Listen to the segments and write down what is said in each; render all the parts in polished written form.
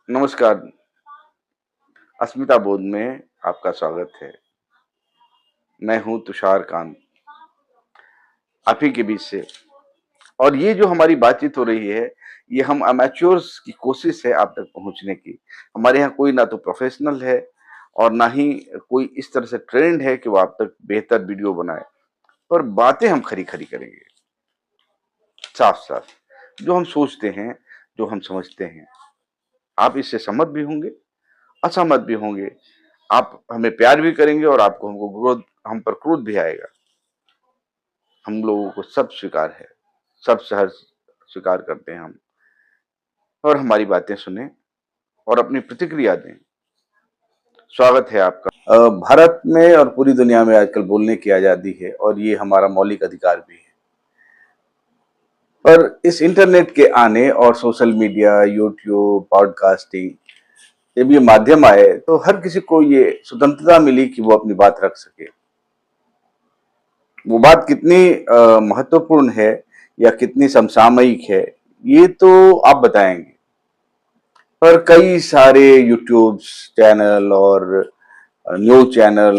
नमस्कार, अस्मिता बोध में आपका स्वागत है। मैं हूँ तुषार कांत, आप ही के बीच से। और ये जो हमारी बातचीत हो रही है, ये हम अमेच्योर्स की कोशिश है आप तक पहुँचने की। हमारे यहाँ कोई ना तो प्रोफेशनल है और ना ही कोई इस तरह से ट्रेंड है कि वो आप तक बेहतर वीडियो बनाए। पर बातें हम खरी-खरी करेंगे, साफ-साफ, जो हम सोचते हैं, जो हम समझते हैं। आप इससे सहमत भी होंगे, असहमत भी होंगे। आप हमें प्यार भी करेंगे और आपको हमको क्रोध हम पर क्रोध भी आएगा। हम लोगों को सब स्वीकार है, सब सहर्ष स्वीकार करते हैं हम और हमारी बातें सुनें और अपनी प्रतिक्रिया दें। स्वागत है आपका। भारत में और पूरी दुनिया में आजकल बोलने की आज़ादी है और ये हमारा मौलिक अधिकार भी है। पर इस इंटरनेट के आने और सोशल मीडिया, यूट्यूब, पॉडकास्टिंग जब ये माध्यम आए तो हर किसी को ये स्वतंत्रता मिली कि वो अपनी बात रख सके। वो बात कितनी महत्वपूर्ण है या कितनी समसामयिक है, ये तो आप बताएंगे। पर कई सारे यूट्यूब चैनल और न्यूज चैनल,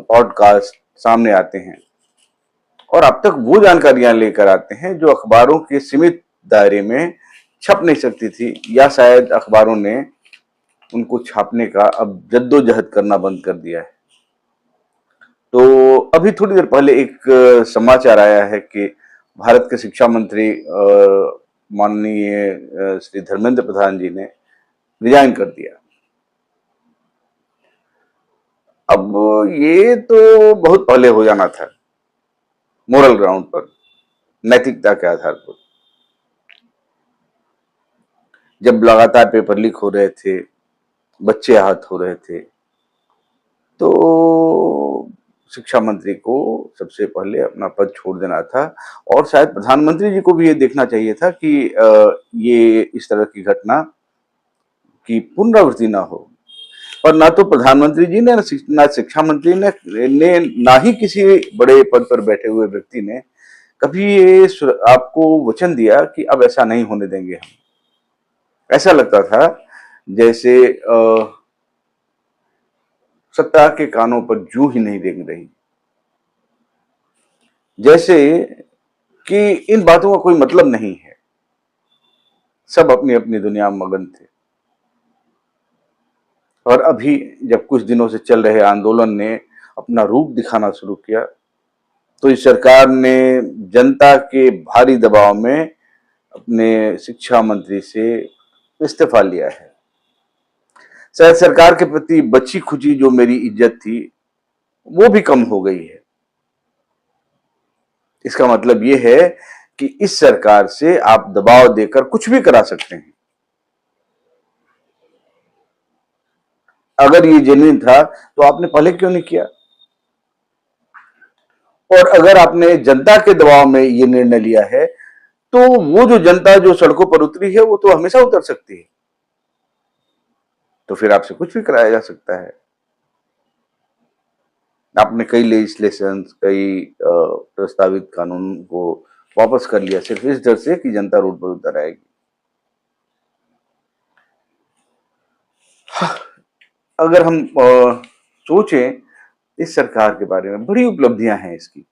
पॉडकास्ट सामने आते हैं और अब तक वो जानकारियां लेकर आते हैं जो अखबारों के सीमित दायरे में छप नहीं सकती थी, या शायद अखबारों ने उनको छापने का अब जद्दोजहद करना बंद कर दिया है। तो अभी थोड़ी देर पहले एक समाचार आया है कि भारत के शिक्षा मंत्री माननीय श्री धर्मेंद्र प्रधान जी ने रिजाइन कर दिया। अब ये तो बहुत पहले हो जाना था, मोरल ग्राउंड पर, नैतिकता के आधार पर। जब लगातार पेपर लीक हो रहे थे, बच्चे आहत हो रहे थे, तो शिक्षा मंत्री को सबसे पहले अपना पद छोड़ देना था और शायद प्रधानमंत्री जी को भी ये देखना चाहिए था कि ये इस तरह की घटना की पुनरावृत्ति ना हो। और ना तो प्रधानमंत्री जी ने, ना शिक्षा मंत्री ने ना ही किसी बड़े पद पर बैठे हुए व्यक्ति ने कभी ये आपको वचन दिया कि अब ऐसा नहीं होने देंगे हम। ऐसा लगता था जैसे सत्ता के कानों पर जूं ही नहीं रेंग रही, जैसे कि इन बातों का कोई मतलब नहीं है। सब अपनी अपनी दुनिया में मगन थे। और अभी जब कुछ दिनों से चल रहे आंदोलन ने अपना रूप दिखाना शुरू किया, तो इस सरकार ने जनता के भारी दबाव में अपने शिक्षा मंत्री से इस्तीफा लिया है। शायद सरकार के प्रति बची खुची जो मेरी इज्जत थी, वो भी कम हो गई है। इसका मतलब ये है कि इस सरकार से आप दबाव देकर कुछ भी करा सकते हैं। अगर ये जेन्युइन था तो आपने पहले क्यों नहीं किया? और अगर आपने जनता के दबाव में ये निर्णय लिया है, तो वो जो जनता जो सड़कों पर उतरी है, वो तो हमेशा उतर सकती है। तो फिर आपसे कुछ भी कराया जा सकता है। आपने कई लेजिस्लेशन, कई प्रस्तावित कानून को वापस कर लिया सिर्फ इस डर से कि जनता रोड पर उतर आएगी। अगर हम सोचें इस सरकार के बारे में, बड़ी उपलब्धियां हैं इसकी।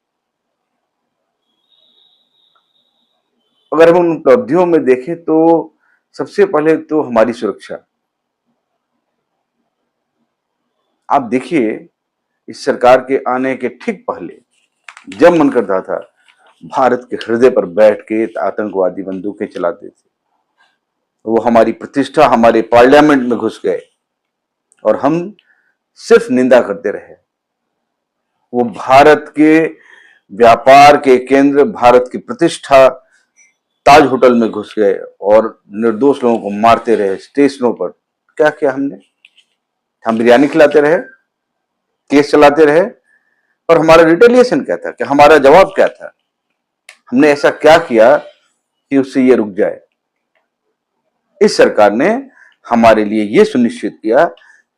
अगर हम उन उपलब्धियों में देखें तो सबसे पहले तो हमारी सुरक्षा। आप देखिए, इस सरकार के आने के ठीक पहले जब मन करता था, भारत के हृदय पर बैठ के आतंकवादी बंदूकें चलाते थे। वो हमारी प्रतिष्ठा, हमारे पार्लियामेंट में घुस गए और हम सिर्फ निंदा करते रहे। वो भारत के व्यापार के केंद्र, भारत की प्रतिष्ठा, ताज होटल में घुस गए और निर्दोष लोगों को मारते रहे स्टेशनों पर। क्या किया हमने? हम बिरयानी खिलाते रहे, केस चलाते रहे, और हमारा रिटेलिएशन क्या था, कि हमारा जवाब क्या था? हमने ऐसा क्या किया कि उससे ये रुक जाए? इस सरकार ने हमारे लिए ये सुनिश्चित किया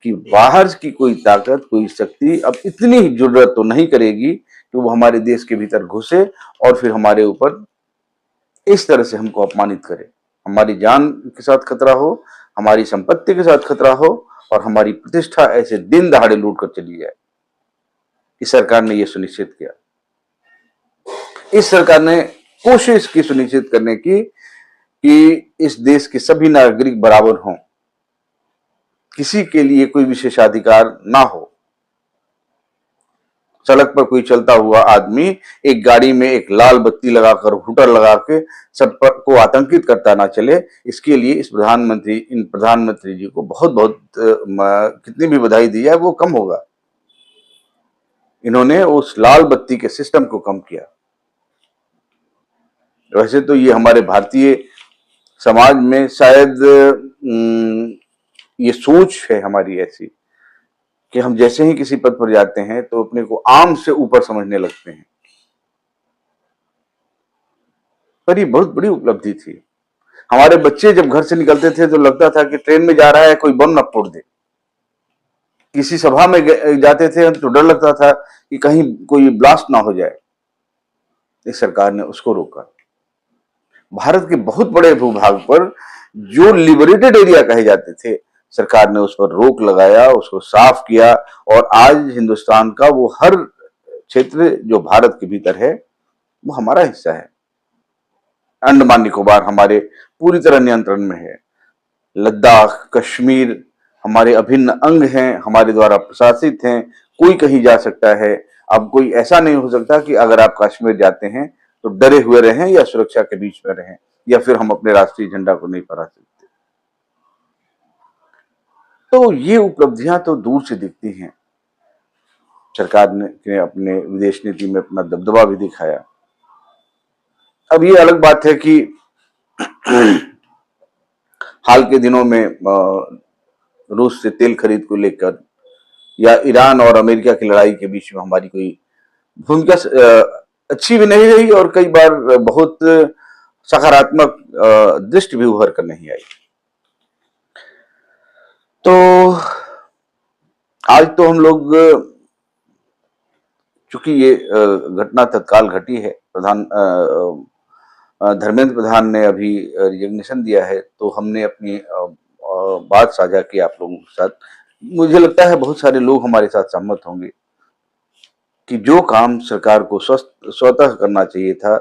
कि बाहर की कोई ताकत, कोई शक्ति अब इतनी जरूरत तो नहीं करेगी कि वो हमारे देश के भीतर घुसे और फिर हमारे ऊपर इस तरह से हमको अपमानित करे। हमारी जान के साथ खतरा हो, हमारी संपत्ति के साथ खतरा हो और हमारी प्रतिष्ठा ऐसे दिन दहाड़े लूट कर चली जाए। इस सरकार ने यह सुनिश्चित किया। इस सरकार ने कोशिश की सुनिश्चित करने की कि इस देश के सभी नागरिक बराबर हों, किसी के लिए कोई विशेषाधिकार ना हो। सड़क पर कोई चलता हुआ आदमी एक गाड़ी में एक लाल बत्ती लगाकर हुटर लगा के सब पर को आतंकित करता ना चले, इसके लिए इन प्रधानमंत्री जी को बहुत बहुत कितनी भी बधाई दी जाए वो कम होगा। इन्होंने उस लाल बत्ती के सिस्टम को कम किया। वैसे तो ये हमारे भारतीय समाज में शायद ये सोच है हमारी ऐसी कि हम जैसे ही किसी पद पर जाते हैं तो अपने को आम से ऊपर समझने लगते हैं, पर ये बहुत बड़ी उपलब्धि थी। हमारे बच्चे जब घर से निकलते थे तो लगता था कि ट्रेन में जा रहा है, कोई बम न फोड़ दे। किसी सभा में जाते थे तो डर लगता था कि कहीं कोई ब्लास्ट ना हो जाए। इस सरकार ने उसको रोका। भारत के बहुत बड़े भूभाग पर जो लिबरेटेड एरिया कहे जाते थे, सरकार ने उस पर रोक लगाया, उसको साफ किया और आज हिंदुस्तान का वो हर क्षेत्र जो भारत के भीतर है वो हमारा हिस्सा है। अंडमान निकोबार हमारे पूरी तरह नियंत्रण में है। लद्दाख, कश्मीर हमारे अभिन्न अंग हैं, हमारे द्वारा प्रशासित हैं। कोई कहीं जा सकता है। अब कोई ऐसा नहीं हो सकता कि अगर आप कश्मीर जाते हैं तो डरे हुए रहें या सुरक्षा के बीच में रहें या फिर हम अपने राष्ट्रीय झंडा को नहीं फहरा सकते। तो ये उपलब्धियां तो दूर से दिखती हैं। सरकार ने अपने विदेश नीति में अपना दबदबा भी दिखाया। अब ये अलग बात है कि हाल के दिनों में रूस से तेल खरीद को लेकर या ईरान और अमेरिका की लड़ाई के बीच में हमारी कोई भूमिका अच्छी भी नहीं रही और कई बार बहुत सकारात्मक दृष्टि भी उभर कर नहीं आई। तो आज तो हम लोग, चूंकि ये घटना तत्काल घटी है, धर्मेंद्र प्रधान ने अभी रिजिग्नेशन दिया है, तो हमने अपनी बात साझा की आप लोगों के साथ। मुझे लगता है बहुत सारे लोग हमारे साथ सहमत होंगे कि जो काम सरकार को स्वतः करना चाहिए था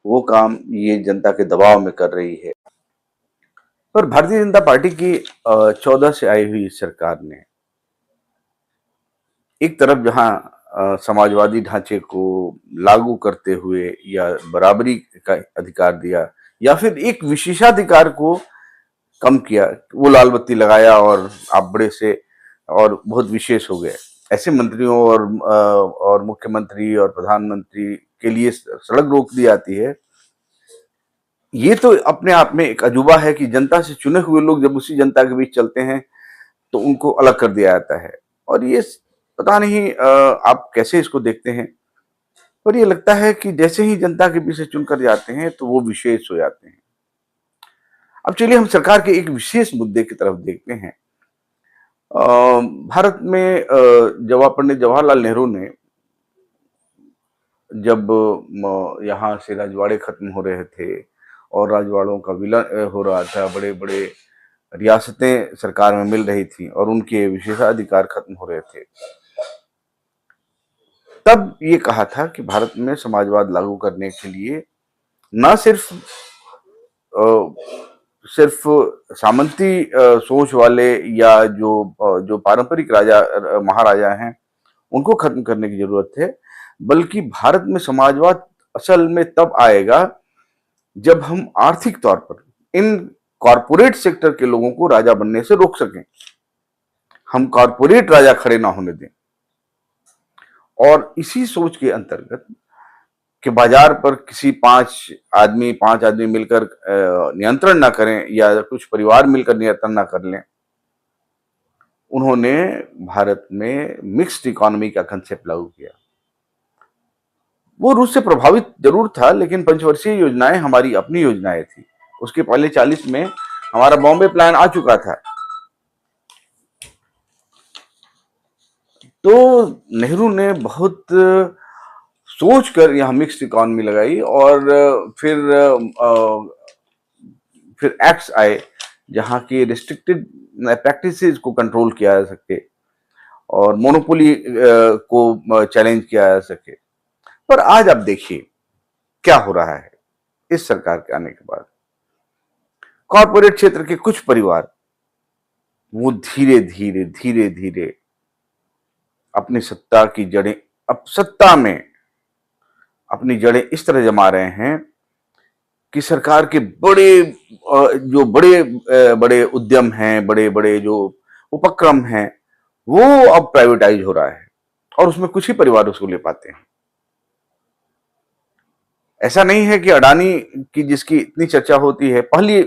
वो काम ये जनता के दबाव में कर रही है। पर भारतीय जनता पार्टी की 14 से आई हुई सरकार ने एक तरफ जहां समाजवादी ढांचे को लागू करते हुए या बराबरी का अधिकार दिया या फिर एक विशेषाधिकार को कम किया, वो लाल बत्ती लगाया और आप बड़े से और बहुत विशेष हो गए। ऐसे मंत्रियों और मुख्यमंत्री और प्रधानमंत्री के लिए सड़क रोक दी जाती है। ये तो अपने आप में एक अजूबा है कि जनता से चुने हुए लोग जब उसी जनता के बीच चलते हैं तो उनको अलग कर दिया जाता है। और ये पता नहीं आप कैसे इसको देखते हैं, पर ये लगता है कि जैसे ही जनता के बीच से चुनकर जाते हैं तो वो विशेष हो जाते हैं। अब चलिए हम सरकार के एक विशेष मुद्दे की तरफ देखते हैं। भारत में पंडित जवाहरलाल नेहरू ने जब यहाँ से राजवाड़े खत्म हो रहे थे और राजवाड़ों का विलय हो रहा था, बड़े बड़े रियासतें सरकार में मिल रही थी और उनके विशेषाधिकार खत्म हो रहे थे, तब ये कहा था कि भारत में समाजवाद लागू करने के लिए न सिर्फ सामंती सोच वाले या जो पारंपरिक राजा महाराजा हैं उनको खत्म करने की जरूरत है, बल्कि भारत में समाजवाद असल में तब आएगा जब हम आर्थिक तौर पर इन कॉरपोरेट सेक्टर के लोगों को राजा बनने से रोक सकें। हम कॉरपोरेट राजा खड़े ना होने दें। और इसी सोच के अंतर्गत कि बाजार पर किसी पांच आदमी मिलकर नियंत्रण ना करें या कुछ परिवार मिलकर नियंत्रण ना कर लें, उन्होंने भारत में मिक्स्ड इकोनॉमी का कंसेप्ट लागू किया। वो रूस से प्रभावित जरूर था, लेकिन पंचवर्षीय योजनाएं हमारी अपनी योजनाएं थी। उसके पहले 40 में हमारा बॉम्बे प्लान आ चुका था। तो नेहरू ने बहुत सोच कर यहाँ मिक्स्ड इकोनॉमी लगाई और फिर एक्ट्स आए जहाँ की रिस्ट्रिक्टेड प्रैक्टिसेस को कंट्रोल किया जा सके और मोनोपोली को चैलेंज किया जा सके। पर आज आप देखिए क्या हो रहा है इस सरकार के आने के बाद। कॉरपोरेट क्षेत्र के कुछ परिवार वो धीरे धीरे धीरे धीरे अपनी सत्ता की जड़ें, अब सत्ता में अपनी जड़ें इस तरह जमा रहे हैं कि सरकार के जो बड़े उद्यम हैं, बड़े बड़े जो उपक्रम हैं, वो अब प्राइवेटाइज हो रहा है और उसमें कुछ ही परिवार उसको ले पाते हैं। ऐसा नहीं है कि अडानी की जिसकी इतनी चर्चा होती है, पहली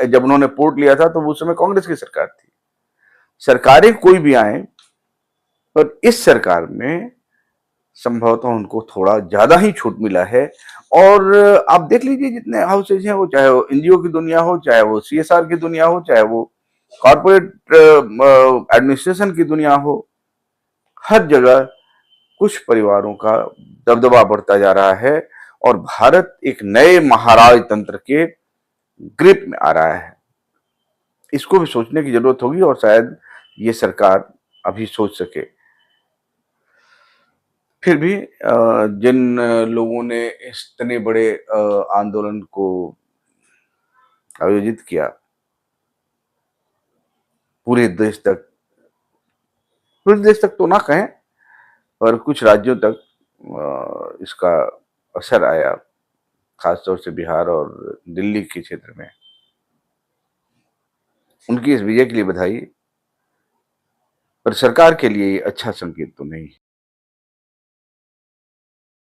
जब उन्होंने पोर्ट लिया था तो उस समय कांग्रेस की सरकार थी। सरकारें कोई भी आए, पर इस सरकार में संभवतः उनको थोड़ा ज्यादा ही छूट मिला है। और आप देख लीजिए जितने हाउसेज हैं, वो चाहे वो एनजीओ की दुनिया हो, चाहे वो सीएसआर की दुनिया हो, चाहे वो कॉर्पोरेट एडमिनिस्ट्रेशन की दुनिया हो, हर जगह कुछ परिवारों का दबदबा बढ़ता जा रहा है और भारत एक नए महाराज तंत्र के ग्रिप में आ रहा है। इसको भी सोचने की जरूरत होगी और शायद ये सरकार अभी सोच सके। फिर भी जिन लोगों ने इतने बड़े आंदोलन को आयोजित किया, पूरे देश तक, पूरे देश तक तो ना कहें, पर कुछ राज्यों तक इसका असर आया, खासतौर से बिहार और दिल्ली के क्षेत्र में। उनकी इस विजय के लिए बधाई, पर सरकार के लिए ये अच्छा संकेत तो नहीं।